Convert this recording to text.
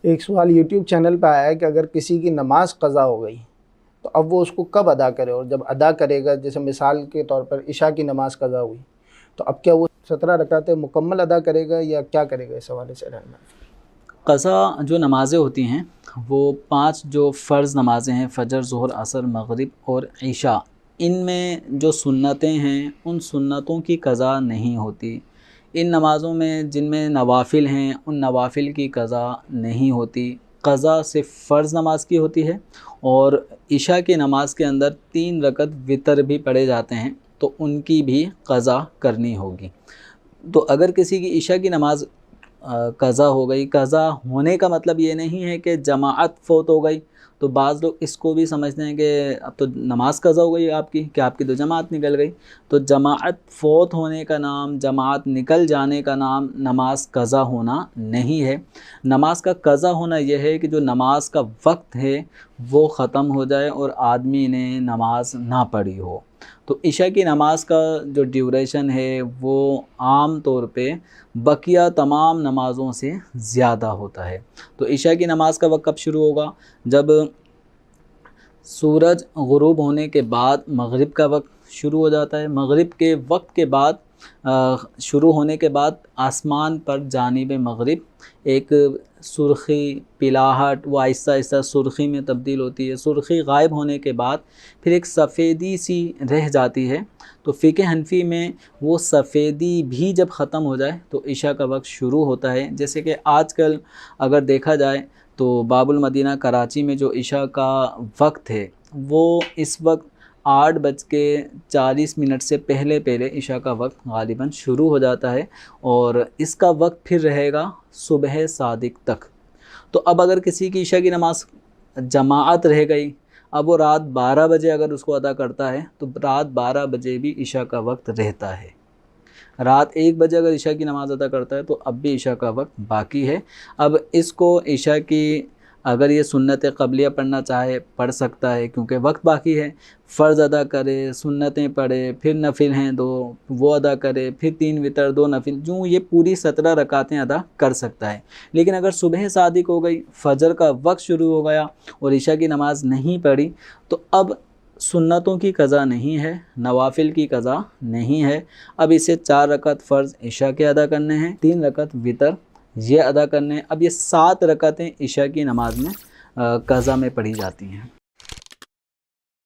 ایک سوال YouTube channel پہ آیا ہے کہ اگر کسی کی نماز قضا ہو گئی تو اب وہ اس کو کب ادا کرے، اور جب ادا کرے گا، جیسے مثال کے طور پر عشاء کی نماز قضا ہوئی تو اب کیا وہ 17 رکعتیں مکمل ادا کرے گا یا کیا کرے گا؟ اس حوالے سے رہنا۔ قضا جو نمازیں ہوتی ہیں وہ 5 جو فرض نمازیں ہیں، فجر، ظہر، عصر، مغرب اور عشاء، ان میں جو سنتیں ہیں ان سنتوں کی قضا نہیں ہوتی۔ ان نمازوں میں جن میں نوافل ہیں ان نوافل کی قضا نہیں ہوتی۔ قضا صرف فرض نماز کی ہوتی ہے، اور عشاء کی نماز کے اندر 3 رکعت وتر بھی پڑھے جاتے ہیں تو ان کی بھی قضا کرنی ہوگی۔ تو اگر کسی کی عشاء کی نماز قضا ہو گئی، قضا ہونے کا مطلب یہ نہیں ہے کہ جماعت فوت ہو گئی، تو بعض لوگ اس کو بھی سمجھتے ہیں کہ اب تو نماز قضا ہو گئی آپ کی، کہ آپ کی تو جماعت نکل گئی۔ تو جماعت فوت ہونے کا نام، جماعت نکل جانے کا نام نماز قضا ہونا نہیں ہے۔ نماز کا قضا ہونا یہ ہے کہ جو نماز کا وقت ہے وہ ختم ہو جائے اور آدمی نے نماز نہ پڑھی ہو۔ تو عشاء کی نماز کا جو ڈیوریشن ہے وہ عام طور پہ بقیہ تمام نمازوں سے زیادہ ہوتا ہے۔ تو عشاء کی نماز کا وقت کب شروع ہوگا؟ جب سورج غروب ہونے کے بعد مغرب کا وقت شروع ہو جاتا ہے۔ مغرب کے وقت کے بعد شروع ہونے کے بعد آسمان پر جانب مغرب ایک سرخی، پلاہٹ، وہ آہستہ آہستہ سرخی میں تبدیل ہوتی ہے۔ سرخی غائب ہونے کے بعد پھر ایک سفیدی سی رہ جاتی ہے، تو فقہ حنفی میں وہ سفیدی بھی جب ختم ہو جائے تو عشاء کا وقت شروع ہوتا ہے۔ جیسے کہ آج کل اگر دیکھا جائے تو باب المدینہ کراچی میں جو عشاء کا وقت ہے وہ اس وقت 8:40 سے پہلے عشاء کا وقت غالباً شروع ہو جاتا ہے، اور اس کا وقت پھر رہے گا صبح صادق تک۔ تو اب اگر کسی کی عشاء کی نماز جماعت رہ گئی، اب وہ رات 12 بجے اگر اس کو ادا کرتا ہے تو رات 12 بجے بھی عشاء کا وقت رہتا ہے۔ رات 1 بجے اگر عشاء کی نماز ادا کرتا ہے تو اب بھی عشاء کا وقت باقی ہے۔ اب اس کو عشاء کی اگر یہ سنت قبلیہ پڑھنا چاہے پڑھ سکتا ہے، کیونکہ وقت باقی ہے۔ فرض ادا کرے، سنتیں پڑھے، پھر نفل ہیں 2 وہ ادا کرے، پھر 3 وتر 2 نفل، جو یہ پوری 17 رکعتیں ادا کر سکتا ہے۔ لیکن اگر صبح صادق ہو گئی، فجر کا وقت شروع ہو گیا اور عشاء کی نماز نہیں پڑھی تو اب سنتوں کی قضا نہیں ہے، نوافل کی قضا نہیں ہے۔ اب اسے 4 رکعت فرض عشاء کے ادا کرنے ہیں، 3 رکعت وتر یہ ادا کرنے ہیں۔ اب یہ 7 رکعتیں عشاء کی نماز میں قضا میں پڑھی جاتی ہیں۔